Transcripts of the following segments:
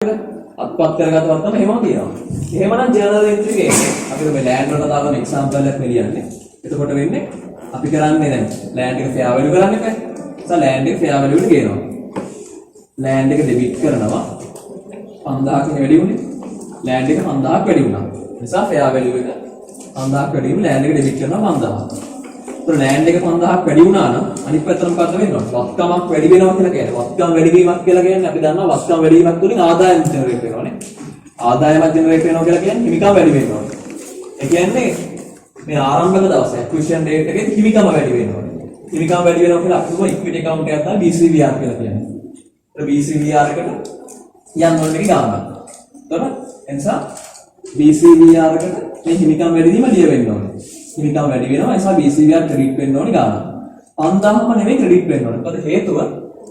අත්පත් කරගත්තොත් තමයි එහෙමම තියෙනවා. එහෙමනම් ජර්නල් එන්ට්‍රි එකේ අපිට මේ ලෑන්ඩ් වලට දාන එක්සැම්පල් එකක් මෙලියන්නේ. එතකොට වෙන්නේ අපි කරන්නේ දැන් ලෑන්ඩ් එක ෆෙයා වැලියු කරන්න එපා. නිසා ලෑන්ඩ් එක ෆෙයා වැලියු එකට ගේනවා. ලෑන්ඩ් එක ඩෙබිට් කරනවා 5000 කින් වැඩි වුණේ. ලෑන්ඩ් එක 5000ක් වැඩි වුණා. නිසා ෆෙයා වැලියු එක 5000ක් වැඩි වුණේ ලෑන්ඩ් එක ඩෙබිට් කරනවා 5000. ඒතර ලෑන්ඩ් එක 5000ක් වැඩි වුණා නම් අනිත් පැත්තට මොකද්ද වෙන්නේ? වත්කමක් වැඩි වෙනවා කියලා කියන්නේ. වත්කම් වැඩි වීමක් කියලා කියන්නේ අපි දන්නවා වත්කම් වැඩි වීමක් තුලින් ආදායම ජෙනරේට් වෙනවානේ. ආදායමක් ජෙනරේට් වෙනවා කියලා කියන්නේ හිමිකම් වැඩි වෙනවා. ඒ කියන්නේ මේ ආරම්භක දවසේ ඇක්විසිෂන් රේට් එකේ හිමිකම වැඩි වෙනවා. හිමිකම වැඩි වෙනවා කියලා අපි කියමු ඉක්විටි account එකක් තමයි BCVR කියලා කියන්නේ. ඒතර BCVR එකට යන්න ඕනේ ගානක්. එතකොට එනිසා BCVR එකට මේ හිමිකම් වැඩි වීම ලිය වෙන්න ඕනේ. හිමිකම් වැඩි වෙනවා ඒ නිසා BCVR ක්‍රෙඩිට් වෙන්න ඕනේ ගානක්. 5000ම නෙමෙයි ක්‍රෙඩිට් වෙන්න ඕනේ. මොකද හේතුව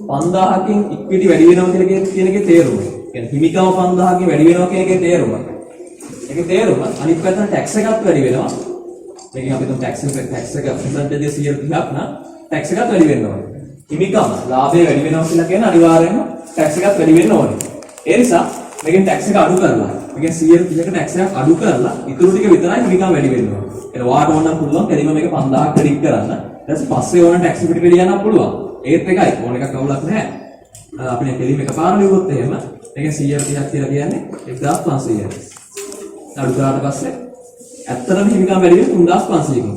5000කින් ඉක්විටි වැඩි වෙනවා කියලා කියන එකේ තේරුම. කියන්නේ හිමිකම 5000කින් වැඩි වෙනවා කියන එකේ තේරුම. ඒකේ තේරුම අනිත් පැත්තට ටැක්ස් එකත් වැඩි වෙනවා. මේකෙන් අපි තුන් ටැක්ස් එක පර්සන්ටේජ් 30ක් නම් ටැක්ස් එකත් වැඩි වෙන්න ඕනේ. හිමිකම ලාභය වැඩි වෙනවා කියලා කියන්නේ අනිවාර්යයෙන්ම ටැක්ස් එකත් වැඩි වෙන්න ඕනේ. ඒ නිසා මේකෙන් ටැක්ස් එක අඩු කරලා මේකෙන් 130ක ටැක්ස් එකක් අඩු කරලා ඉතුරු ටික විතරයි හිමිකම වැඩි වෙන්න ඕනේ. ඒක වාට ඕන නම් පුළුවන් කෙලින්ම මේක 5000ක් ක්‍රෙඩිට් කරන්න. ඊට පස්සේ ඕන ටැක්ස් පිට පිළිගන්න පුළුවන්. ඒත් එකයි ඕන එකක් අවුලක් නැහැ. අපිට කෙලින්ම එකපාර ලියුවොත් එහෙම මේකෙන් 130ක් කියලා කියන්නේ 1500යි. අඩු කරාට පස්සේ ඇත්තටම හිමිකම් වැඩි වෙන්නේ 3500කින්.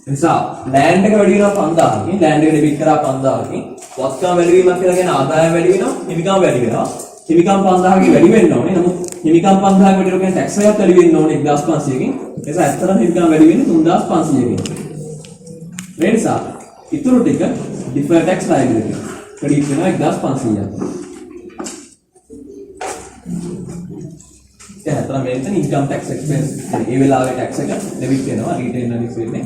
ඒ නිසා ලෑන්ඩ් එක වැඩි වෙනවා 5000කින්, ලෑන්ඩ් එක ඩෙබිට් කරා 5000කින්, වත්කම් වැඩි වීමක් කියලා කියන ආදායම වැඩි වෙනවා, හිමිකම් වැඩි වෙනවා. හිමිකම් 5000කින් වැඩි වෙන්න ඕනේ. නමුත් හිමිකම් 5000කින් වැඩි වෙනවා කියන්නේ ටැක්ස් එකක් වැඩි වෙන්න ඕනේ 1500කින්. ඒ නිසා ඇත්තටම හිමිකම් වැඩි වෙන්නේ 3500කින්. ඒ නිසා ඉතුරු ටික ඩිෆර්ඩ් ටැක්ස් ලයබිලිටි ක්‍රෙඩිට් වෙනවා 1500ක්. එහෙනම් මෙතන ඉන්කම් ටැක්ස් එක්ස්පෙන්ස් ඒ වෙලාවේ ටැක්ස් එක ඩෙබිට් වෙනවා රීටේන් අනිස් වෙන්නේ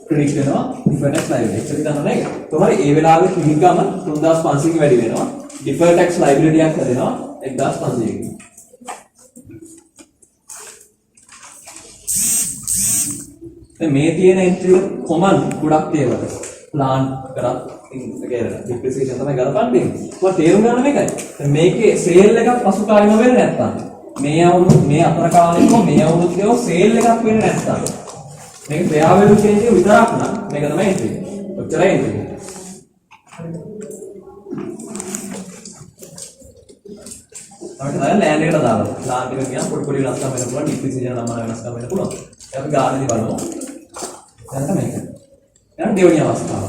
ක්‍රෙඩිට් වෙනවා ඩිෆර්ඩ් ටැක්ස් ලයබිලිටි එක්ක ගන්න නේද? කොහොමද ඒ වෙලාවේ ඉන්කම 3500කින් වැඩි වෙනවා ඩිෆර්ඩ් ටැක්ස් ලයබිලිටි එකක් හදෙනවා 1500කින්. දැන් මේ තියෙන එන්ට්‍රි වල කොමන් ගොඩක් ඒවට ප්ලාන් කරත් ඉන්ටර්ගේට් ඩිප්‍රීසියේෂන් තමයි ගලපන්නේ. කොහොමද තේරුම් ගන්න මේකයි. දැන් මේකේ සේල් එකක් පසුකාලීන වෙන්නේ නැත්තම් මේ අවුරුදු මේ අතර කාලෙක මේ අවුරුද්දේ සේල් එකක් වෙන්නේ නැත්තම් මේක ෆෙයා වැලියු චේන්ජ් එක විතරක් නම් මේක තමයි එන්ට්‍රි. ඔච්චරයි එන්ට්‍රි. අපිට දැන් ලෑන්ඩ් එකට දාලා ප්ලාන් එක කියන පොඩි පොඩි වෙනස්කම් වෙන්න පුළුවන් ඩිප්‍රීසියේෂන් නම් වෙනස්කම් වෙන්න පුළුවන්. අපි ගානදී බලමු. දැන් තමයි මේක. දැන් දෙවෙනි අවස්ථාව.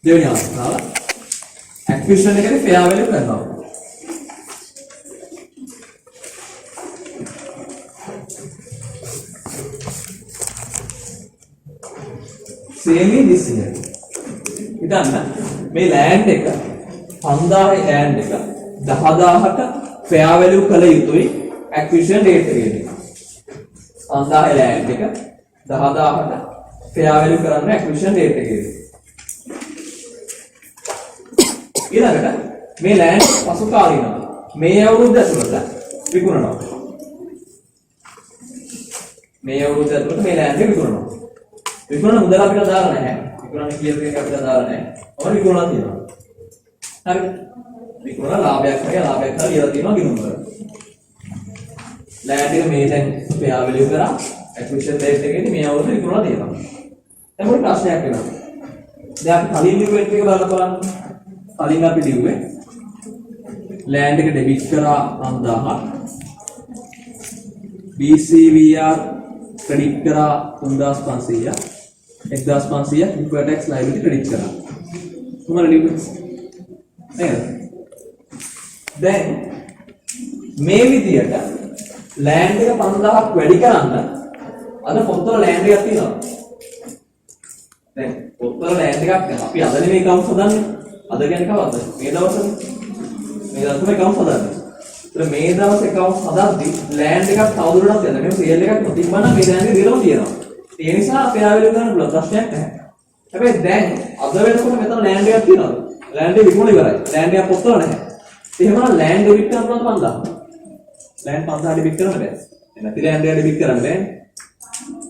දෙවෙනි අවස්ථාව ඇක්විසිෂන් එකේ ෆෙයා වැලියු කරනවා. Sale in this year. ඉතින් මේ ලෑන්ඩ් එක 5000 ලෑන්ඩ් එක 10000ට ෆෙයා වැලියු කළ යුතුයි ඇක්විසිෂන් රේට් එකේදී. 5000 ලෑන්ඩ් එක 10000ට ෆෙයා වැලියු කරන්න ඇක්විසිෂන් රේට් එකේදී. ඊළඟට මේ ලෑන්ඩ් පසු කාලීනව මේ අවුරුද්ද ඇතුළත විකුණනවා. මේ අවුරුද්ද ඇතුළත මේ ලෑන්ඩ් එක විකුණනවා. විකුණන මුදල අපිට දාලා නැහැ. විකුණන කීයද එක අපිට දාලා නැහැ. ඔය විකුණලා තියෙනවා. හරිද? විකුණන ලාභයක් කියලා ලියලා තියෙනවා ගිණුම් වල. ලෑන්ඩ් එක මේ දැන් ෆෙයා වැලියු කරා ඇක්විසිෂන් රේට් එකේදී මේ අවුරුද්ද විකුණලා තියෙනවා. දැන් මොකද ප්‍රශ්නයක් වෙනවා. දැන් අපි කලින් ලියුව එක බලලා බලන්න. කලින් අපි ලිව්වේ ලෑන්ඩ් එක ඩෙබිට් කරා 5000ක් BCVR ක්‍රෙඩිට් කරා 3500ක් 1500ක් ඩිෆර්ඩ් ටැක්ස් ලයබිලිටි ක්‍රෙඩිට් කරා. කොහොමද ලිව්වේ? නේද? දැන් මේ විදියට ලෑන්ඩ් එක 5000ක් වැඩි කරන්න අද පොත්වල ලෑන්ඩ් එකක් තියෙනවා. දැන් පොත්වල ලෑන්ඩ් එකක් අපි අද නෙමෙයි කවුන්ට් හදන්නේ. අද කියන්නේ කවද්ද? මේ දවසනේ. මේ දවසේ කවුන්ට් හදන්නේ. ඒත් මේ දවසේ කවුන්ට් හදද්දී ලෑන්ඩ් එකක් තවදුරටත් යනවා. මේ සේල් එකක් නොතිබ්බනම් මේ ලෑන්ඩ් එක දිරම තියෙනවා. ඒ නිසා ෆෙයා වැලියු කරන්න පුළුවන් ප්‍රශ්නයක් නැහැ. හැබැයි දැන් අද වෙනකොට මෙතන ලෑන්ඩ් එකක් තියෙනවා. ලෑන්ඩ් එක විකුණලා ඉවරයි. ලෑන්ඩ් එකක් පොත්වල නැහැ. එහෙමනම් ලෑන්ඩ් ඩෙබිට් කරන්න පුළුවන් 5000. ලෑන් 5000 ඩෙබිට් කරන්න බෑ. නැති ලෑන් දෙක ඩෙබිට් කරන්න බෑනේ.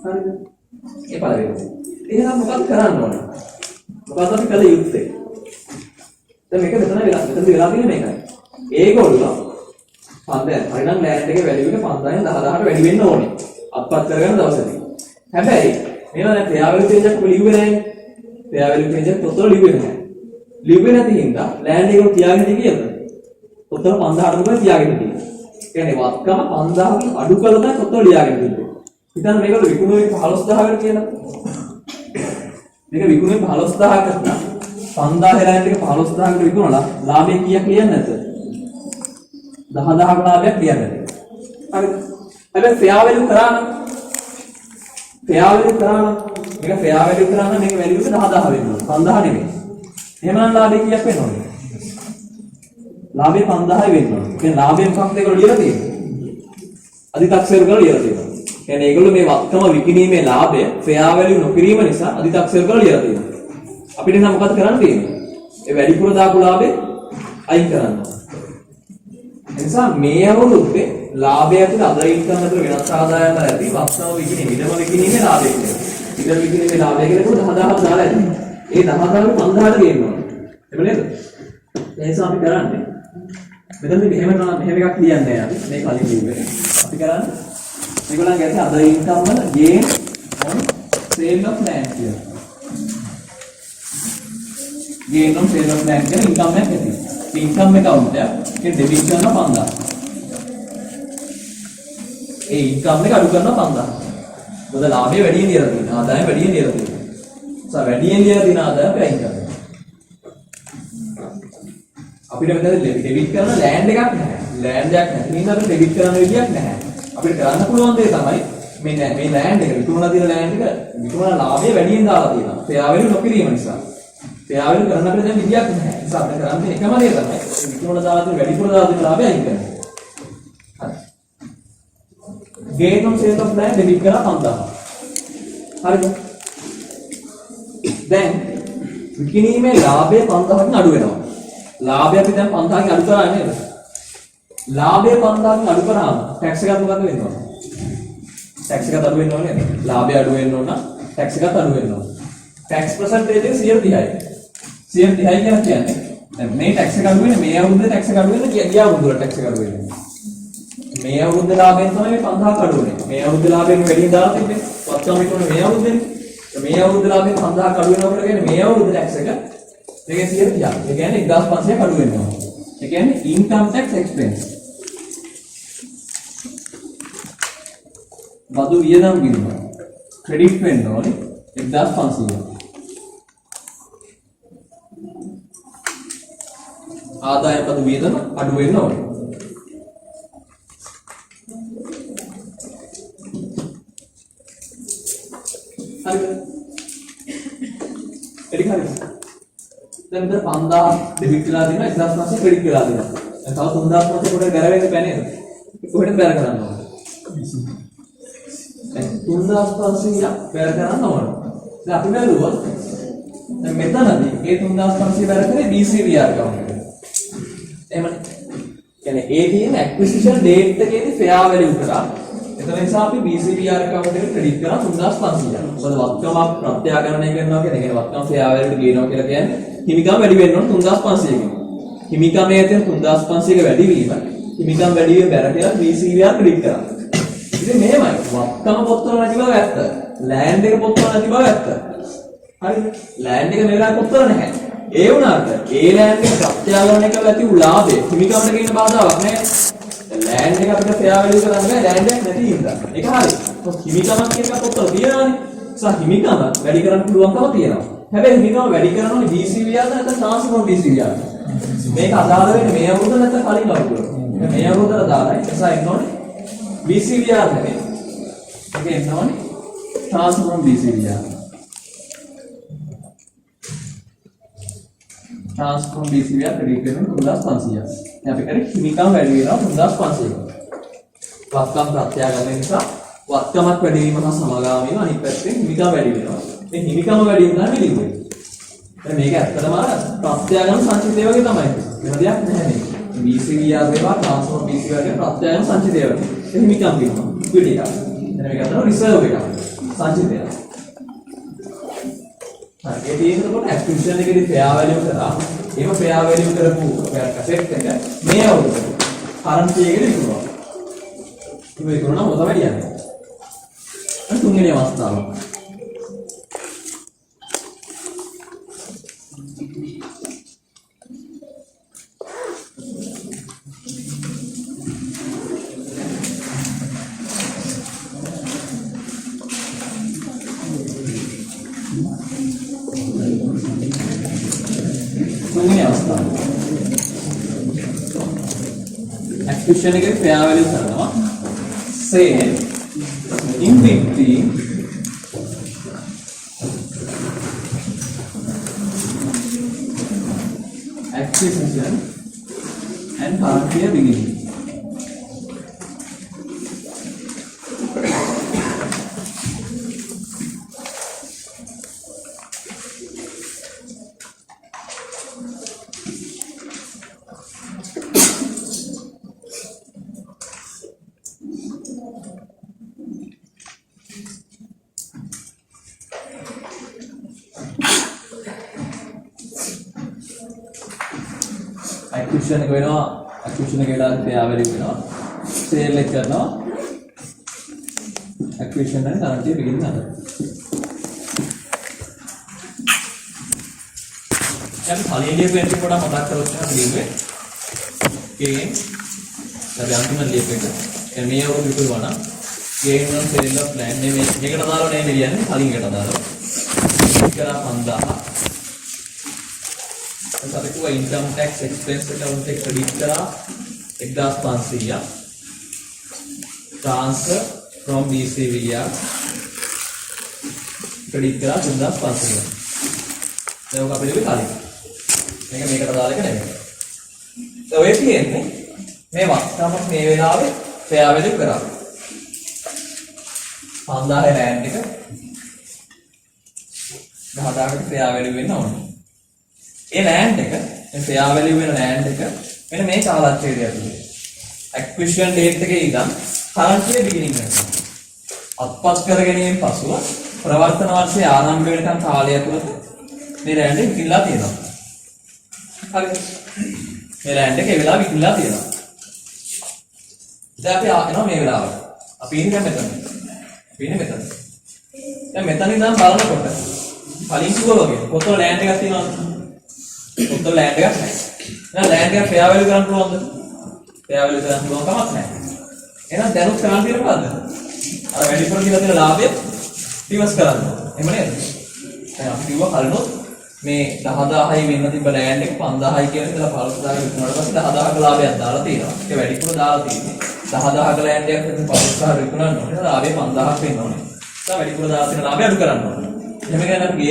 හරිද? ඒ පළවෙනි. එහෙනම් මොකක්ද කරන්න ඕන? මොකක්ද අපි කළ යුත්තේ? දැන් මේක මෙතන වෙලා තියෙන මේකයි. ඒගොල්ලෝ 5000 හරිනම් ලෑන් එකේ වැලියු එක 5000න් 10000ට වැඩි වෙන්න ඕනේ. අත්පත් කරගන්න දවසේදී. හැබැයි මේවා දැන් ෆෙයාර් වැලියු චේන්ජ් එකක් ලිව්වේ නැහැ. ෆෙයාර් වැලියු චේන්ජ් එක තොතල ලිව්වේ නැහැ. ලිව්වේ නැති හින්දා ලෑන් එක තියාගෙන ඉතියද? තොතල 5000ට මොකද තියාගෙන ඉතියි. කියන්නේ වත්කම 5000කින් අඩු කරලා තමයි තොතල ලියාගෙන ඉතියි. හිතන්න මේක විකුණුවේ 15000කට කියලා. මේක විකුණුවේ 15000කට නම් 5000 ලෑන් එක 15000කට විකුණලා ලාභය කීයක් ලියන්නේ නැද්ද? 10000ක ලාභයක් ලියන්නේ. හරිද? හැබැයි ෆෙයාර් වැලියු කරා නම් ෆෙයාර් වැලියු කරා නම් මේක ෆෙයාර් වැලියු කරා නම් මේක වැලියු එක 10000 වෙන්න ඕන 5000 නෙමෙයි. එහෙමනම් ලාභය කීයක් වෙන්න ඕනේ? ලාභය 5000යි වෙන්න ඕනේ. කියන්නේ ලාභයෙන් මොකක්ද ඒගොල්ලෝ ලියලා තියෙන්නේ? අධිතක්සේරු කරලා ලියලා තියෙනවා. කියන්නේ ඒගොල්ලෝ මේ වත්කම විකිණීමේ ලාභය ෆෙයාර් වැලියු නොකිරීම නිසා අධිතක්සේරු කරලා ලියලා තියෙනවා. අපිට නම් මොකද කරන්න තියෙන්නේ? ඒ වැඩිපුර දාපු ලාභය අයින් කරන්න ඕනේ. එනිසා මේ අවුරුද්දේ ලාභය ඇතුළේ අදර ඉන්කම් ඇතුළේ වෙනස් ආදායම් වල ඇති වස්තුව විකිණීම ඉඩම විකිණීමේ ලාභය කියලා. ඉඩම විකිණීමේ ලාභය කියලා 10000ක් දාලා ඇති. ඒ 10000ට 5000ට ගේන්න ඕනේ. එහෙම නේද? ඒ නිසා අපි කරන්නේ මෙතනදී මෙහෙම එකක් ලියන්නේ නැහැ අපි. මේ කලින් ලිව්වේ. අපි කරන්නේ මේගොල්ලන්ගේ ඇති අදර ඉන්කම් වල gain on sale of land කියලා. gain on sale of land කියන ඉන්කම් එකක් ඇති. ඉන්කම් account එක ඩෙබිට් කරනවා 5000. ඒ ඉන්කම් එක අඩු කරනවා 5000. මොකද ලාභය වැඩියෙන් දියලා තියෙනවා. ආදායම වැඩියෙන් දියලා තියෙනවා. වැඩියෙන් දියලා තියෙන ආදායම අයින් කරනවා. අපිට මෙතන ඩෙබිට් කරන ලෑන්ඩ් එකක් නැහැ. ලෑන්ඩ් එකක් නැති නිසා අපිට ඩෙබිට් කරන්න විදියක් නැහැ. අපිට කරන්න පුළුවන් දේ තමයි මේ ලෑන්ඩ් එක විකුණලා තියෙන ලෑන්ඩ් එක විකුණන ලාභය වැඩියෙන් දාලා තියෙනවා. ෆෙයාර් වැලියු නොකිරීම නිසා. ෆෙයාර් වැලියු කරන්න අපිට දැන් විදියක් නැහැ. ඒ නිසා අපිට කරන්න එකම දේ තමයි විකුණලා දාලා තියෙන වැඩිපුර දාලා තියෙන ලාභය අයින් කරනවා. gain on sale of land debit කරා 5000. හරිද? දැන් විකිණීමේ ලාභය 5000කින් අඩු වෙනවා. ලාභය අපි දැන් 5000කින් අඩු කරා නේද? ලාභය 5000කින් අඩු කරාම ටැක්ස් එකක් මොකද වෙන්න ඕන? ටැක්ස් එකක් අඩු වෙන්න ඕනේ නේද? ලාභය අඩු වෙන්න ඕන නම් ටැක්ස් එකක් අඩු වෙන්න ඕන. ටැක්ස් පර්සන්ටේජ් එක 130යි. 130යි කියන්නේ දැන් මේ ටැක්ස් එක අඩු වෙන්නේ මේ අවුරුද්දේ ටැක්ස් එක අඩු වෙන්නේ ගිය අවුරුද්දේ ටැක්ස් එක අඩු වෙන්නේ. මේ අවුරුද්ද ලාභයෙන් තමයි මේ 5000ක් අඩු වෙන්නේ. මේ අවුරුද්ද ලාභයෙන් වැඩියෙන් දාලා තිබ්බේ. වත්කම විකුණන මේ අවුරුද්දේ. මේ අවුරුද්ද ලාභයෙන් 5000ක් අඩු වෙනවා කියන්නේ මේ අවුරුද්ද ටැක්ස් එක මේකේ 130ක්. ඒ කියන්නේ 1500ක් අඩු වෙනවා. ඒ කියන්නේ income tax expense. බදු වියදම් බිඳුව. ක්‍රෙඩිට් වෙන්න ඕනේ 1500. ආදායම් බදු වියදම අඩු වෙන්න ඕනේ. දැන් මෙතන 5000 ඩෙබිට් වෙලා තියෙනවා 1500 ක්‍රෙඩිට් වෙලා තියෙනවා. දැන් තව 3500 කොට ගැරවෙන්න බෑ නේද? කොහෙද බැර කරන්න ඕන? දැන් 3500 බැර කරන්න ඕන. දැන් අපි බැලුවොත් දැන් මෙතනදී ඒ 3500 බැර කරේ BCVR account එකට. එහෙමනේ. කියන්නේ ඒ තියෙන acquisition date එකේදී fair value කරා. එතන නිසා අපි BCVR account එකට ක්‍රෙඩිට් කරා 3500. මොකද වත්කමක් ප්‍රත්‍යාගමනය කරනවා කියන්නේ වත්කම fair value ගේනවා කියලා කියන්නේ හිමිකම් වැඩි වෙන්න ඕන 3500කින්. හිමිකමේ තියෙන 3500ක වැඩිවීම හිමිකම් වැඩිවීම බැර කියලා BCVR ක්‍රෙඩිට් කරා. ඉතින් මෙහෙමයි වත්කම පොත්වල නැති බව ඇත්ත. ලෑන්ඩ් එක පොත්වල නැති බව ඇත්ත. හරිද? ලෑන්ඩ් එක මෙලා පොත්වල නැහැ. ඒ වුණාට ඒ ලෑන්ඩ් එක ප්‍රත්‍යාගමනය කරලා ඇති උලාභය හිමිකමට ගේන බාධාවක් නැහැ. ලෑන්ඩ් එක අපිට ෆෙයාර් වැලියු කරන්න බෑ ලෑන්ඩ් එක නැති හින්දා. ඒක හරි. හිමිකමක් කියන එක පොත්වල තියනවානේ. හිමිකම වැඩි කරන්න පුළුවන්කම තියෙනවා. හැබැයි හිමිකම වැඩි කරනෝනේ BCVR නැත්නම් ට්‍රාන්ස්ෆෝම් BCVR. මේක අදාළ වෙන්නේ මේ අවුරුද්ද නැත්නම් කලින් අවුරුද්ද. මේ අවුරුද්දට දාලා එසා එන්නෝනේ BCVR නෙමෙයි. ඒක එන්නෝනේ transform BCVR. Transform BCVR credit වෙන 3500. දැන් අපි කරේ හිමිකම වැඩි වෙනවා 3500. වත්කම් ප්‍රත්‍යාගමනය නිසා වත්කමක් වැඩි වීම හා සමගාමීව අනිත් පැත්තෙන් හිමිකම වැඩි වෙනවා. මේ හිමිකම වැඩි වුණා නෙවෙයි ලිව්වේ. දැන් මේක ඇත්තටම ප්‍රත්‍යාගම සංචිතය වගේ තමයි. වෙන දෙයක් නැහැ මේක. BCVR වේවා ට්‍රාන්ස්ෆෝමර් BCVR කියන ප්‍රත්‍යයන් සංචිතය වෙනවා. එහෙම නිකන් කියනවා. පිටි එක. එතන මේක තමයි රිසර්ව් එක. සංචිතය. හරි. ඒ තියෙනකොට ඇක්ටිවිෂන් එකේදී ෆෙයා වැලියු කරා. එහෙම ෆෙයා වැලියු කරපු කැසට් එක මේ අවුරුද්දේ කරන්ටි එකේ විකුණනවා. ඒක විකුණනවා මොකද තමයි කියන්නේ. තුන්වෙනි අවස්ථාව. Acquisition එකේ fair value කරනවා say in between acquisition and current year beginning. Acquisition එක වෙනවා acquisition එක වෙලාවට fair value වෙනවා sale එක කරනවා acquisition and current year beginning අතර දැන් කලින් ලියපු එක පොඩ්ඩක් මතක් කරගන්න ලියුවේ gain දැන් අන්තිම ලියපු එක දැන් මේ වගේ විකුණනවා නම් gain on sale of land නේ මේකට දාලා නේ ලියන්නේ කලින් එකට දාලා කරා 5000 අපි කිව්වා income tax expense account එක credit කරා 1500 transfer from BCVR credit කරා 3500 දැන් ඔක අපිට කලින් මේකට දාලා එක නෙමෙයි දැන් ඔය තියෙන්නේ මේ වස්තම මේ වෙලාවේ fair value කරා 5000 land එක 10000කට fair value වෙන්න ඕනේ ඒ land එක මේ fair value වෙන land එක මෙන්න මේ කාලච්ඡේදය ඇතුලේ acquisition date එකේ ඉඳන් current year beginning වෙනවා අත්පත් කර ගැනීමෙන් පසුව ප්‍රවර්තන වර්ෂයේ ආරම්භ වෙනකන් කාලය ඇතුළත මේ land එක විකිණලා තියෙනවා හරිද මේ land එක ඒ වෙලාව විකිණලා තියෙනවා දැන් අපි ආනවා මේ වෙලාවට අපි ඉන්නේ මෙතන දැන් මෙතන ඉඳන් බලනකොට කලින් කිව්වා වගේ කොතන land එකක් තියෙනවද උත්තර land එකක් නැහැ. එහෙනම් land එක fair value කරන්න පුළුවන්ද? fair value කරන්න පුළුවන් කමක් නැහැ. එහෙනම් දැනුත් කරන්න තියෙන මොකද්ද? අර වැඩිපුර කියලා තියෙන ලාභය රිවර්ස් කරන්න ඕනේ. එහෙම නේද? දැන් අපි කිව්වා කලිනුත් මේ 10000යි වෙන්න තිබ්බ land එක 5000යි කියන ඉතලා 15000 විකුණුවාට පස්සේ 10000ක ලාභයක් දාලා තියෙනවා. ඒක වැඩිපුර දාලා තියෙන්නේ. 10000ක land එකක් ඉතින් 15000 විකුණන්න ඕනේ. ලාභය 5000ක් වෙන්න ඕනේ. ඒක වැඩිපුර දාලා තියෙන ලාභය අඩු කරන්න ඕනේ. එහෙම කියන අපි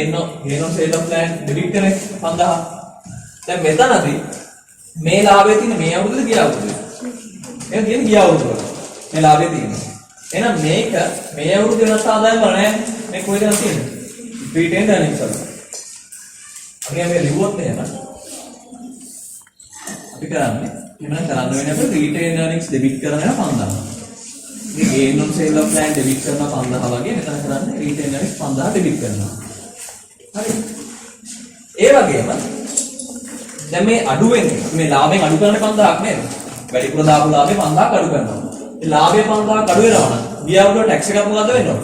gain on sale of land debit කරේ 5000 දැන් මෙතනදී මේ ලාභය තියෙන මේ අවුරුද්දේ ගිය අවුරුද්දේ. එහෙනම් තියෙන ගිය අවුරුද්දේ. මේ ලාභය තියෙනවා. එහෙනම් මේක මේ අවුරුද්දේ වෙනස් ආදායම නැහැ. මේ කොහෙද තියෙන්නේ? retained earnings වල. අපි මේ ලිව්වොත් එහෙම අපි කරන්නේ එහෙනම් කරන්න වෙන්නේ අපි retained earnings debit කරන එක 5000. මේ gain on sale of land debit කරන 5000 වගේ මෙතන කරන්නේ retained earnings 5000 debit කරනවා. හරි. ඒ වගේම දැන් මේ අඩු වෙන්නේ මේ ලාභයෙන් අඩු කරන්නේ 5000ක් නේද? වැඩිපුර දාපු ලාභේ 5000ක් අඩු කරනවා. මේ ලාභේ 5000ක් අඩු වෙනවා නම් ගිය අවුරුද්දේ ටැක්ස් එකක් මොකද වෙන්නේ?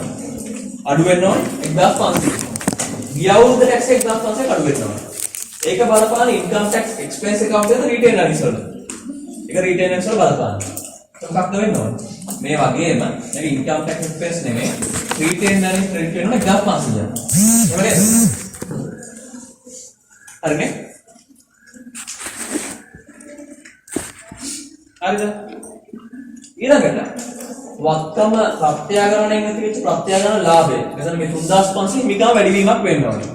අඩු වෙන්න ඕනේ 1500. ගිය අවුරුද්දේ ටැක්ස් එක 1500ක් අඩු වෙන්න ඕනේ. ඒක බලපාන income tax expense account එකේ retained earnings වල. ඒක retained earnings වල බලපාන. මොකක්ද වෙන්න ඕනේ? මේ වගේම මේක income tax expense නෙමෙයි retained earnings credit වෙනවා 1500. එහෙම නේද? හරිනේ? හරිද? ඊළඟට වත්තම ප්‍රත්‍යාගරණයෙන් ඇතිවෙච්ච ප්‍රත්‍යාගරණ ලාභය. මෙතන මේ 3500 මිගා වැඩිවීමක් වෙන්න ඕනේ.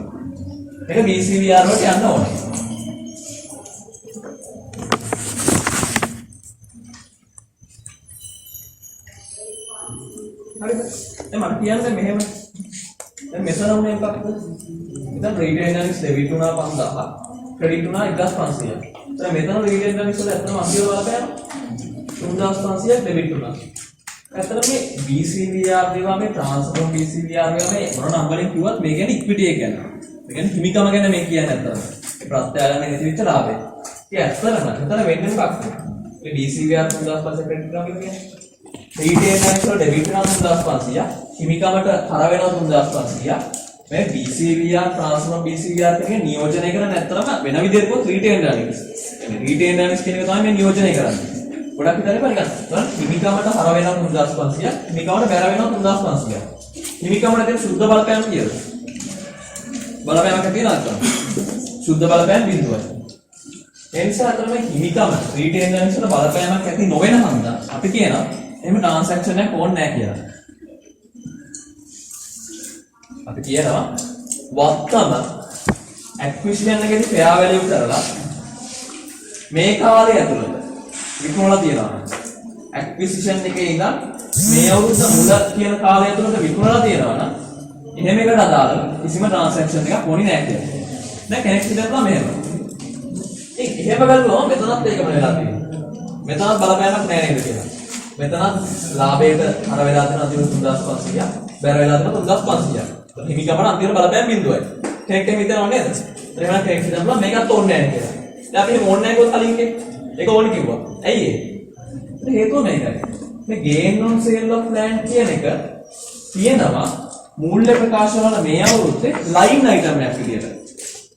මේක BCVR වලට යන්න ඕනේ. හරිද? දැන් මම කියන්නේ මෙහෙම. දැන් මෙතන උනේ මොකක්ද? මෙතන retained earnings debit වුණා 5000, credit වුණා 1500. දැන් මෙතන රීඩියන් ඩයිනමික්ස් වල ඇත්තටම අන්තිම බලපෑම 3500ක් ඩෙබිට් වුණා. ඇත්තටම මේ BCVR දේවා මේ ට්‍රාන්ස්ෆෝම් BCVR වල මේ මොන නම් වලින් කිව්වත් මේ කියන්නේ ඉක්විටි එක ගැන. ඒ කියන්නේ හිමිකම ගැන මේ කියන්නේ ඇත්තටම. ඒ ප්‍රත්‍යාලන ඉතිවිච්ච ලාභය. ඒ ඇත්තටම මෙතන වෙන්නේ මොකක්ද? මේ BCVR 3500 ක්‍රෙඩිට් කරනවා කියන්නේ රීටේල් ඩයිනමික්ස් වල ඩෙබිට් වෙනවා 3500ක්. හිමිකමට හර වෙනවා 3500ක්. මේ BCVR ට්‍රාන්ස්ෆෝම් BCVR කියන්නේ නියෝජනය කරන ඇත්තටම වෙන විදිහකට කොහොමද රීටේල් ඩයිනමික්ස්. මේ රීටේල් ඩයිනමික්ස් කියන එක තමයි මේ නියෝජනය කරන්නේ. ගොඩක් විතරේ බලගන්න. හිමිකමට හර වෙනවා 3500ක්. හිමිකමට බැර වෙනවා 3500ක්. හිමිකමට තියෙන සුද්ධ බලපෑම කියලා. බලපෑමක් තියෙනවද? සුද්ධ බලපෑම බිඳුවයි. ඒ නිසා අතන මේ හිමිකම රීටේල් ඩයිනමික්ස් වල බලපෑමක් ඇති නොවන හන්දා අපි කියනවා එහෙම ට්‍රාන්සැක්ෂන් එකක් ඕනේ නැහැ කියලා. අපි කියනවා වත්තම ඇක්විසිෂන් එකේදී ෆෙයා වැලියු කරලා මේ කාලය ඇතුළත විකුණලා තියෙනවා. ඇක්විසිෂන් එකේ ඉඳන් මේ අවුරුද්ද මුල කියන කාලය ඇතුළත විකුණලා තියෙනවා නම් එහෙම එකට අදාළ කිසිම ට්‍රාන්සැක්ෂන් එකක් ඕනේ නැහැ කියලා. දැන් කෙනෙක් හිතනවා මෙහෙම. එහෙම බලනවා මෙතනත් ඒකම වෙලා තියෙනවා. මෙතනත් බලපෑමක් නැහැ නේද කියලා. මෙතනත් ලාභයට අර වෙලා තියෙන අන්තිම 3500ක් බැර වෙලා තියෙන 3500ක්. හිමිකමන අන්තිම බලපෑම බිඳුවයි. කෙනෙක් හිතනවා නේද? එහෙනම් කෙනෙක් හිතනවා මේකත් ඕනේ නැහැ කියලා. දැන් අපි ඕනේ නැහැ කිව්වොත් කලින් ඒක ඕනේ කිව්වා. ඇයි ඒ? හේතුව මේකයි. මේ gain on sale of land කියන එක තියෙනවා මූල්‍ය ප්‍රකාශ වල මේ අවුරුද්දේ line item එකක් විදියට.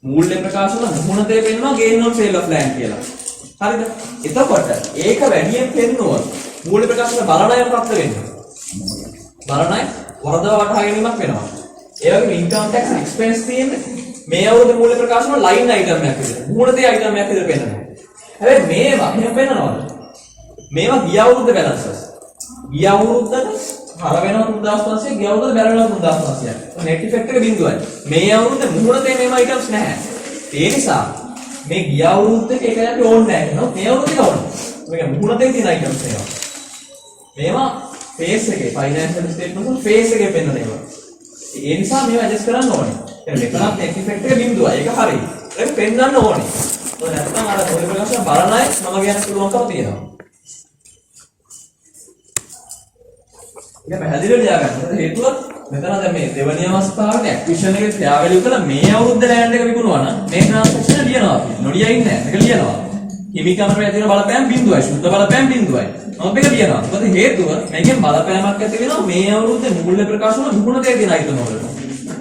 මූල්‍ය ප්‍රකාශ වල මුහුණතේ වෙනවා gain on sale of land කියලා. හරිද? එතකොට ඒක වැඩියෙන් පෙන්නුවොත් මූල්‍ය ප්‍රකාශ වල බලණය ප්‍රාප්ත වෙනවා. බලණය වරදව වටහා ගැනීමක් වෙනවා. ඒ වගේම income tax expense තියෙන්නේ මේ අවුරුද්දේ මූල්‍ය ප්‍රකාශ වල line item එකක් විදියට. මුහුණතේ item එකක් විදියට පෙන්නනවා. හැබැයි මේවා එහෙම පෙන්නනවද? මේවා ගිය අවුරුද්දේ බැලන්සස්. ගිය අවුරුද්දට හර වෙනවා 3500 ගිය අවුරුද්දට බැර වෙනවා 3500ක්. net effect එක බිඳුවයි. මේ අවුරුද්දේ මුහුණතේ මේවා items නැහැ. ඒ නිසා මේ ගිය අවුරුද්දේ ඒක අපි ඕනේ නැහැ නේද? මේ අවුරුද්දේ ඕනේ. මේක මුහුණතේ තියෙන items ඒවා. මේවා face එකේ financial statement වල face එකේ පෙන්නන ඒවා. ඒ නිසා මේවා adjust කරන්න ඕනේ. ඒ මෙතනත් net effect එක බිඳුවයි. ඒක හරියි. ඒක පෙන්නන්න ඕනේ. ඒක නැත්නම් අර පොඩි ප්‍රකාශන බලනයි මම කියන්න පුළුවන්කම තියෙනවා. ඒක පැහැදිලිව ලියාගන්න. හේතුව මෙතන දැන් මේ දෙවැනි අවස්ථාවේ ඇක්විෂන් එකේ ෆෙයා වැලියු කරලා මේ අවුරුද්දේ ලෑන්ඩ් එක විකුණුවා නම් මේ ට්‍රාන්සැක්ෂන් ලියනවා අපි. නොලියා ඉන්නේ නැහැ. මේක ලියනවා. හිමිකමට ඇතිවෙන බලපෑම බිඳුවයි. සුද්ධ බලපෑම බිඳුවයි. මම මේක ලියනවා. මොකද හේතුව මේකෙන් බලපෑමක් ඇති වෙනවා මේ අවුරුද්දේ මූල්‍ය ප්‍රකාශ වල විකුණතේ තියෙන අයිටම් වලට.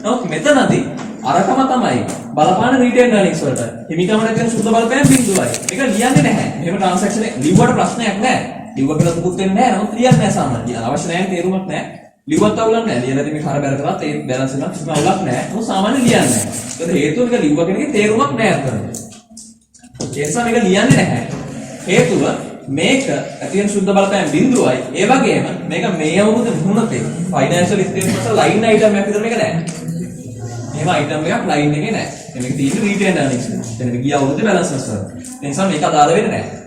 නමුත් මෙතනදී අරකම තමයි බලපාන රීටේල් ඩයිනමික්ස් වලට. හිමිකමට ඇතිවෙන සුද්ධ බලපෑම බිඳුවයි. මේක ලියන්නේ නැහැ. මේක ට්‍රාන්සැක්ෂන් එක ලිව්වට ප්‍රශ්නයක් නැහැ. ලිව්ව කියලා දුකුත් වෙන්නේ නැහැ. නමුත් ලියන්නේ නැහැ සාමාන්‍යයෙන්. අවශ්‍ය නැහැ තේරුමක් නැහැ. ලිව්වත් අවුලක් නැහැ. ලියලා ඉතින් මේ හර බැර කරලා ඒ බැලන්ස් එකක් කිසිම අවුලක් නැහැ. මොකද සාමාන්‍යයෙන් ලියන්නේ නැහැ. ඒකද හේතුව මේක ලිව්ව කෙනෙක්ගේ තේරුමක් නැහැ අතන. ඒ නිසා මේක ලියන්නේ නැහැ. හේතුව මේක ඇතිවෙන සුද්ධ බලපෑම බිඳුවයි. ඒ වගේම මේක මේ අවුරුද්දේ මුහුණතේ ෆයිනෑන්ෂල් ස්ටේට්මන්ට්ස් වල ලයින් අයිටම් එකක් විතර මේක නැහැ. එහෙම අයිටම් එකක් ලයින් එකේ නැහැ. මේක තියෙන්නේ රීටේල් ඩයිනමික්ස් එක. එතන ගිය අවුරුද්දේ බැලන්ස් වල. ඒ නිසා මේක අදාළ වෙන්නේ නැහැ.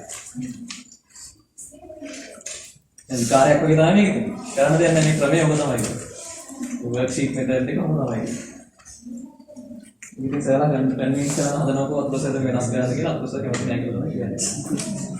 විකාරයක් වගේ තමයි මේක. කරන්න දෙයක් නැහැ මේ ක්‍රමය ඔබ තමයි. වර්ක්ෂීට් මෙතඩ් එක ඔබ තමයි. ඉතින් සරලා කන්වින්ස් කරන හදනකොට අත්පොසෙද වෙනස් කරලා කියලා අත්පොසෙද කැමති නැහැ කියලා තමයි කියන්නේ.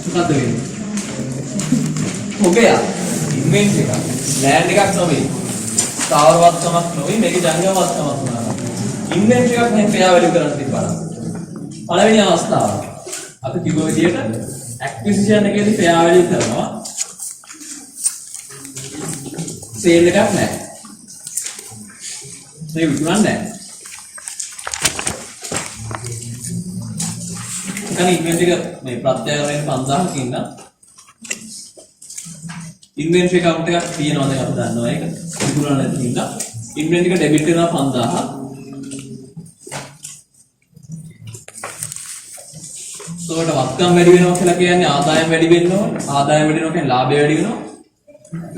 මොකද්ද වෙන්නේ? ඔකයා ඉන්වෙන්ට් එක ලෑන්ඩ් එකක් නෙවෙයි. ස්ථාවර වත්කමක් නෙවෙයි මේකේ ජංගම වත්කමක් නානවා. ඉන්වෙන්ට් එකක් නේ ක්‍රියා වැලියු කරන්න තිබ්බා. පළවෙනි අවස්ථාව අපි කිව්ව විදිහට ඇක්විසිෂන් එකේදී ක්‍රියා වැලියු කරනවා. සේල් එකක් නැහැ. මේ විකුණන්නේ නැහැ. kan inventory එක මේ ප්‍රත්‍යයයෙන් 5000ක ඉන්න inventory account එකක් තියෙනවා දැන් අපි දන්නවා ඒක විකුණන නැති හින්දා inventory එක debit වෙනවා 5000ක් සෝට වත්කම් වැඩි වෙනවා කියලා කියන්නේ ආදායම වැඩි වෙන්න ඕනේ ආදායම වැඩි වෙනවා කියන්නේ ලාභය වැඩි වෙනවා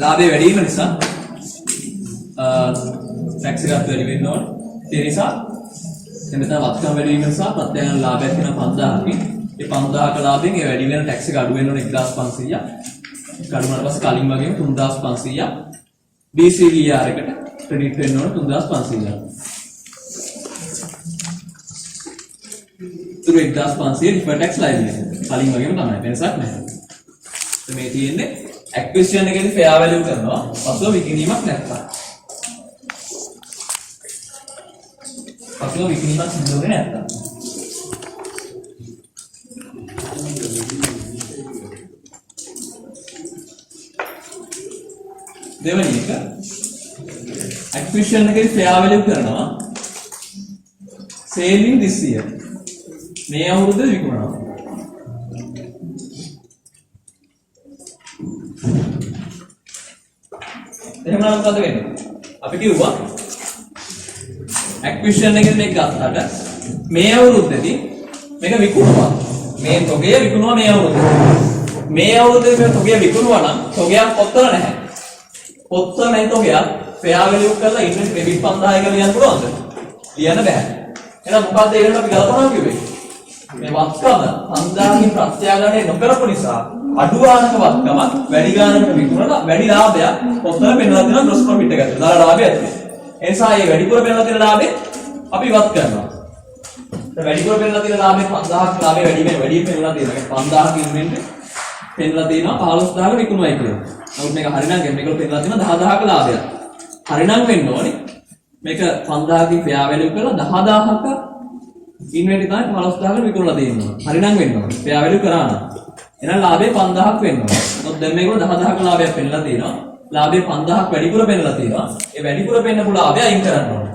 ලාභය වැඩි වීම නිසා tax එකත් වැඩි වෙන්න ඕනේ ඒ නිසා එතන වත්කම් වැඩි වීම නිසා ප්‍රත්‍යයන් ලාභයක් වෙන 5000ක් ඒ 5000ක ලාභයෙන් ඒ වැඩි වෙන ටැක්ස් එක අඩු වෙන්න ඕන 1500ක් අඩු වුණාට පස්සේ කලින් වගේම 3500ක් BCVR එකට ක්‍රෙඩිට් වෙන්න ඕන 3500ක් තුරු 1500 ඩිෆරන්ට් ටැක්ස් ලයිබිලිටි කලින් වගේම තමයි වෙනසක් නැහැ මේ තියෙන්නේ ඇක්විසිෂන් එකේදී ෆෙයා වැලියු කරනවා පසුව විකිණීමක් නැත්නම් පසුව විකිණීමක් සිදු වෙන්නේ නැත්නම් දෙවෙනි එක acquisition එකේ fair value කරනවා sale in this year මේ අවුරුද්දේ විකුණනවා එහෙනම් මොකද වෙන්නේ අපි කිව්වා acquisition එකෙන් මේක ගත්තාට මේ අවුරුද්දේදී මේක විකුණනවා මේ තොගය විකුණනවා මේ අවුරුද්දේ මේ තොගය විකුණනවා නම් තොගයක් පොත්තර නැහැ පොත්තර නැති තොගයක් fair value කරලා ඉන්වෙන්ටරි debit 5000 කියලා ලියන්න පුළුවන්ද? ලියන්න බෑ. එහෙනම් මොකද්ද ඒකට අපි ගලපනවා කිව්වේ? මේ වත්කම 5000කින් ප්‍රත්‍යාගණය නොකරපු නිසා අඩු ගානක වත්කම වැඩි ගානකට විකුණලා වැඩි ලාභයක් පොත්තර පෙන්වලා දෙනවා gross profit එකට. දාලා ලාභය ඇතුලේ. ඒ නිසා මේ වැඩිපුර පෙන්වලා දෙන ලාභේ අපි වත් කරනවා. දැන් වැඩිපුර පෙන්වලා දෙන ලාභේ 5000ක් ලාභේ වැඩි පෙන්වලා දෙනවා. 5000ක ඉන්වෙන්ටරි පෙන්වලා දෙනවා 15000ක විකුණුවයි කියලා. නමුත් මේක හරිනම් මේකල පෙන්නලා තියෙනවා 10000ක ලාභයක්. හරිනම් වෙන්න ඕනේ. මේක 5000කින් fair value කරලා 10000ක ඉන්වෙන්ටරි තමයි 15000කට විකුණලා දෙන්නවා. හරිනම් වෙන්න ඕනේ. fair value කරා නම්. එහෙනම් ලාභය 5000ක් වෙන්න ඕනේ. මොකද දැන් මේකල 10000ක ලාභයක් පෙන්නලා තියෙනවා. ලාභය 5000ක් වැඩිපුර පෙන්නලා තියෙනවා. ඒ වැඩිපුර පෙන්නපු ලාභය අයින් කරන්න ඕනේ.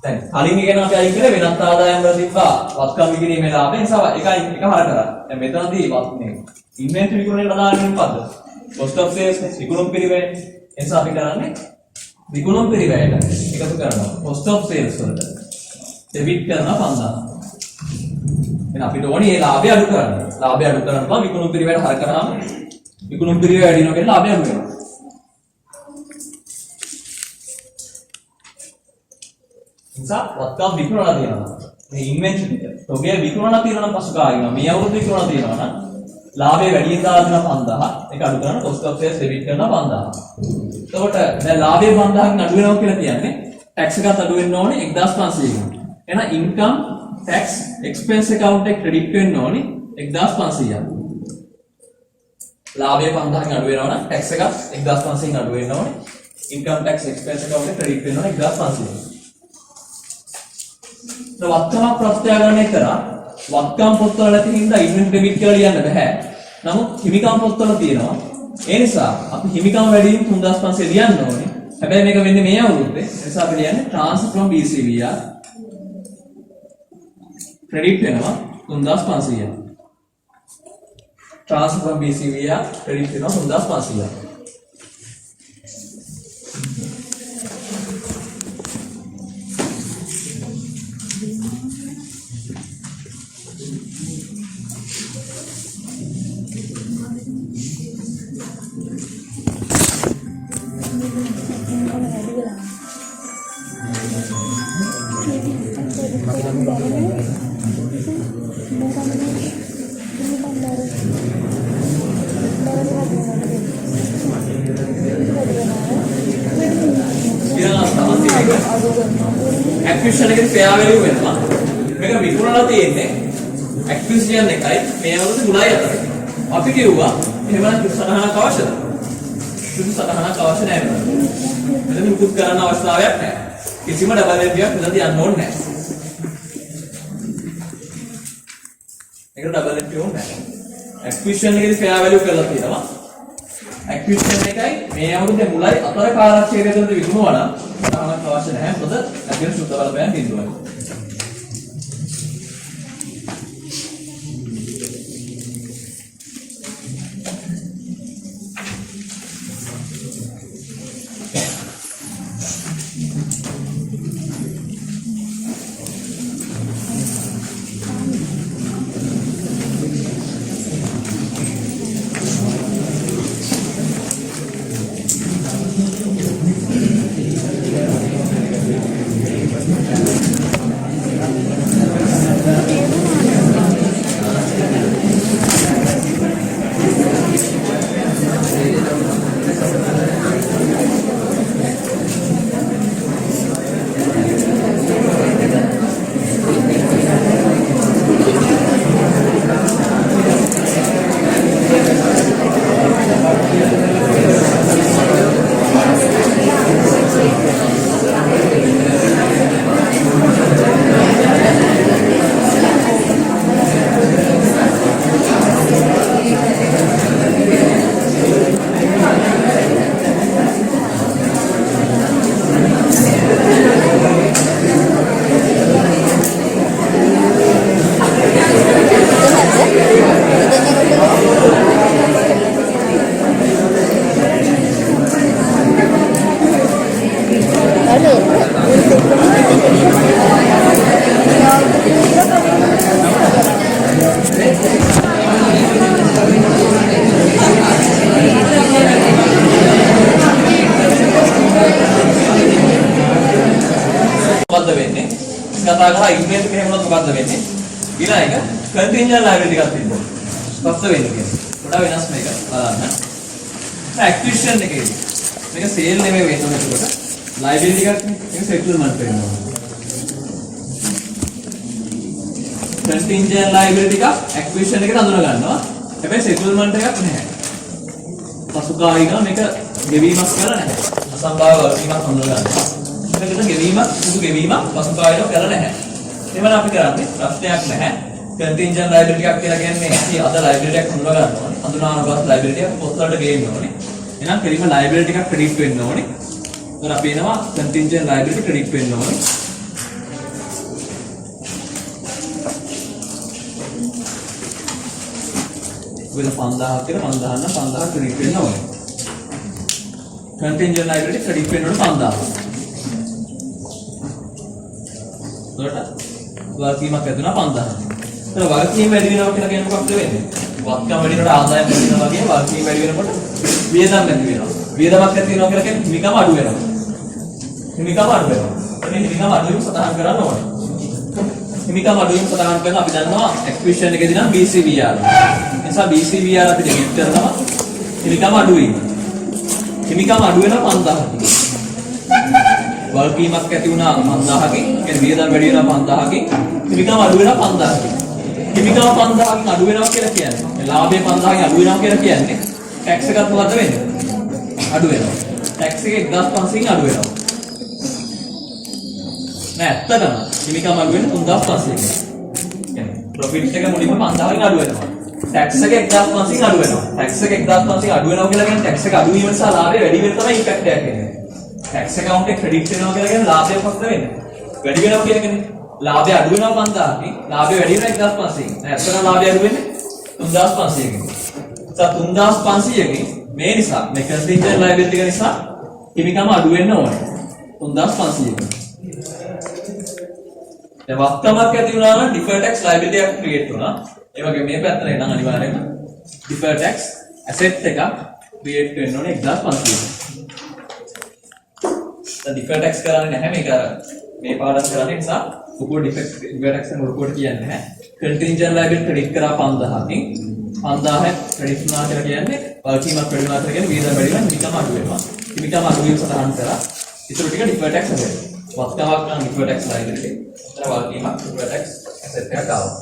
දැන් කලින් ඉගෙන අපි අයින් කරේ වෙනත් ආදායම් වල තිබ්බා වත්කම් විකිණීමේ ලාභය නිසා එක හර කරා. දැන් මෙතනදී මේ ඉන්වෙන්ටරි විකුණන දාන්නේ මොකද්ද? cost of sales නේ විකුණුම් පිරිවැය එනිසා අපි කරන්නේ විකුණුම් පිරිවැයට එකතු කරනවා cost of sales වලට debit කරනවා 5000 එහෙනම් අපිට ඕනේ මේ ලාභය අඩු කරන්න බා විකුණුම් පිරිවැයට හර කරාම විකුණුම් පිරිවැය වැඩි වෙනවා කියලා ලාභය අඩු වෙනවා නිසා වත්කම් විකුණලා තියෙනවා මේ ඉන්වෙන්ටරි එක තොගය විකුණලා තියෙනවා නම් පසු කාලිනවා මේ අවුරුදු විකුණලා තියෙනවා නම් ලාභය වැඩියෙන් දාලා දෙනවා 5000 ඒක අඩු කරන cost of sales debit කරනවා 5000 එතකොට දැන් ලාභය 5000කින් අඩු වෙනවා කියලා කියන්නේ tax එකත් අඩු වෙන්න ඕනේ 1500කින් එහෙනම් income tax expense account එක credit වෙන්න ඕනේ 1500ක් ලාභය 5000කින් අඩු වෙනවා නම් tax එකත් 1500කින් අඩු වෙන්න ඕනේ income tax expense account එක credit වෙන්න ඕනේ 1500ක් වත්කම ප්‍රත්‍යාගණනය කරා වත්කම් පොත්වල නැති හින්දා ඉන්වෙන්ටරි ඩෙබිට් කියලා ලියන්න බෑ. නමුත් හිමිකම් පොත්වල තියෙනවා. ඒ නිසා අපි හිමිකම් වැඩි වීම 3500 ලියන්න ඕනේ. හැබැයි මේක වෙන්නේ මේ අවුරුද්දේ. ඒ නිසා අපි ලියන්නේ transfer from BCVR credit වෙනවා 3500. transfer from BCVR credit වෙනවා 3500. acquisition එකේ fair value වෙනවා මේක විකුණලා තියෙන්නේ acquisition එකයි මේ අවුරුදු 3යි අතර අපි කිව්වා එහෙමනම් සුදු සටහනක් අවශ්‍යද? සුදු සටහනක් අවශ්‍ය නැහැ නේද? මෙතන මුකුත් කරන්න අවශ්‍යතාවයක් නැහැ. කිසිම ඩබල් එන්ට්‍රියක් මෙතන තියන්න ඕනේ නැහැ. ඒකට ඩබල් එන්ට්‍රි ඕනේ නැහැ. ඇක්විසිෂන් එකේදී ෆෙයා වැලියු කරලා තියෙනවා. ඇක්විසිෂන් එකයි මේ අවුරුද්දේ මුලයි අතර කාලක්ෂේපය තුළ විකුණුවා නම් සටහනක් අවශ්‍ය නැහැ. මොකද ලැබෙන සුද්ධ බලපෑම් බිඳුවයි. කතා කරලා ඉංග්‍රීසි මෙහෙම වුණොත් මොකද්ද වෙන්නේ? ඊළඟ එක කන්ටින්ජන්ට් ලයබිලිටි එකක් තියෙනවා. මොකක්ද වෙන්නේ කියන්නේ? පොඩ්ඩක් වෙනස් මේක බලන්න. ඇක්ටිවිෂන් එකේදී මේක සේල් නෙමෙයි වෙන්නේ එතකොට. ලයබිලිටි එකක් නේ. මේක සෙටල්මන්ට් වෙනවා. කන්ටින්ජන්ට් ලයබිලිටි එක ඇක්ටිවිෂන් එකට අඳුන ගන්නවා. හැබැයි සෙටල්මන්ට් එකක් නැහැ. පසුකාලීනව මේක ගෙවීමක් කරලා නැහැ. අසම්භාව්‍ය වර්ගීමක් අඳුන ගන්නවා. මේකට ගෙවීමක් සුදු ගෙවීමක් පසුකාලීනව කරලා නැහැ. එවන අපි කරන්නේ ප්‍රශ්නයක් නැහැ. කන්ටින්ජන්ට් ලයබිලිටි එකක් කියලා කියන්නේ අපි අද ලයබිලිටි එකක් හඳුනා ගන්න ඕනේ. හඳුනානගත් ලයබිලිටි එක පොත් වලට ගේන්න ඕනේ. එහෙනම් කෙලිම ලයබිලිටි එකක් ක්‍රෙඩිට් වෙන්න ඕනේ. එතන අපි එනවා කන්ටින්ජන්ට් ලයබිලිටි ක්‍රෙඩිට් වෙන්න ඕනේ. වෙන 5000 කියලා 5000 නම් 5000 ක්‍රෙඩිට් වෙන්න ඕනේ. කන්ටින්ජන්ට් ලයබිලිටි ක්‍රෙඩිට් වෙන්න ඕනේ 5000. වගකීමක් ඇතුණා 5000. ඒතර වගකීම වැඩි වෙනවා කියලා කියන්නේ මොකක්ද වෙන්නේ? වත්කම් වැඩි වෙනකොට ආදායම වැඩි වෙනවා වගේ වගකීම වැඩි වෙනකොට වියදම් වැඩි වෙනවා. වියදමක් ඇති වෙනවා කියලා කියන්නේ හිමිකම අඩු වෙනවා. හිමිකම අඩු වෙනවා. එතන හිමිකම අඩු වීම සඳහන් කරන්න ඕනේ. හිමිකම අඩු වීම සඳහන් කරන අපි දන්නවා ඇක්විෂන් එකේදී නම් BCVR. ඒ නිසා BCVR අපිට ගෙට් කරනවා හිමිකම අඩු වීම. හිමිකම අඩු වෙනවා 5000. වගකීමක් ඇති වුණා 5000කින් කියන්නේ වියදම් වැඩි වෙනවා 5000කින් හිමිකම අඩු වෙනවා 5000කින් හිමිකම 5000කින් අඩු වෙනවා කියලා කියන්නේ ලාභය 5000කින් අඩු වෙනවා කියලා කියන්නේ ටැක්ස් එකත් මොකද වෙන්නේ අඩු වෙනවා ටැක්ස් එක 1500කින් අඩු වෙනවා නෑ ඇත්තටම හිමිකම අඩු වෙන්නේ 3500කින් කියන්නේ ප්‍රොෆිට් එක මුලින්ම 5000කින් අඩු වෙනවා ටැක්ස් එක 1500කින් අඩු වෙනවා ටැක්ස් එක 1500කින් අඩු වෙනවා කියලා කියන්නේ ටැක්ස් එක අඩු වීම නිසා ලාභය වැඩි වෙන තමයි ඉම්පැක්ට් එකක් එන්නේ ටැක්ස් account එක ක්‍රෙඩිට් වෙනවා කියලා කියන්නේ ලාභය මොකක්ද වෙන්නේ? වැඩි වෙනවා කියලා කියන්නේ ලාභය අඩු වෙනවා 5000කින් ලාභය වැඩි වෙනවා 1500කින්. ඇත්තටම ලාභය අඩු වෙන්නේ 3500කින්. ඒ 3500කින් මේ නිසා මේ කන්ටින්ජන්ට් ලයබිලිටි එක නිසා හිමිකම අඩු වෙන්න ඕනේ. 3500කින්. දැන් වක්කමක් ඇති වුණා නම් deferred tax liability එකක් ක්‍රියේට් වුණා. ඒ වගේ මේ පැත්තට එනම් අනිවාර්යයෙන්ම deferred tax asset එකක් ක්‍රියේට් වෙන්න ඕනේ 1500කින්. deferred tax කරන්නේ නැහැ මේක අර මේ පාඩම් කරන්නේ නිසා උකුල deferred tax එක උකුලට කියන්නේ නැහැ contingent liability credit කරා 5000කින් 5000 credit වුණා කියලා කියන්නේ වගකීමක් වැඩි වුණා කියලා කියන්නේ වියදම් වැඩි වෙනවා හිමිකම අඩු වෙනවා හිමිකම අඩු වීම සඳහන් කරා ඊටු ටික deferred tax හදේ වත්කමක් නම් deferred tax liability එතන වගකීමක් deferred tax asset එකක් ආවා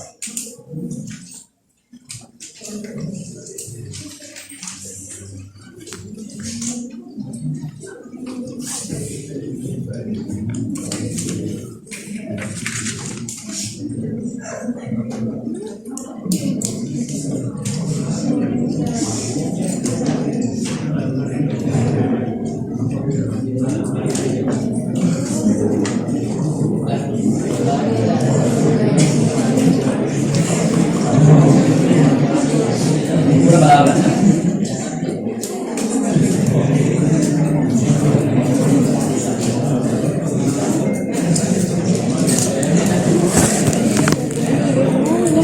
पूरा बराबर है।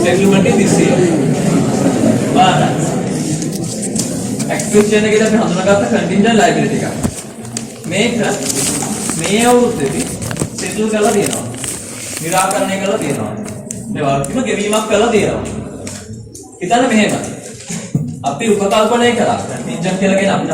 सेटलमेंट दिसी बात एक्सप्रेशन එක අපි හඳුනාගත්ත contingent liability එක. මේක මේ අවුරුද්දේදී settle කරලා තියෙනවා. निराකරණය කරලා තියෙනවා. මේ වර්ගිම ගෙවීමක් කරලා තියෙනවා. හිතන්න මෙහෙම. අපි උපකල්පනය කරා contingent කියලා කියන අපිට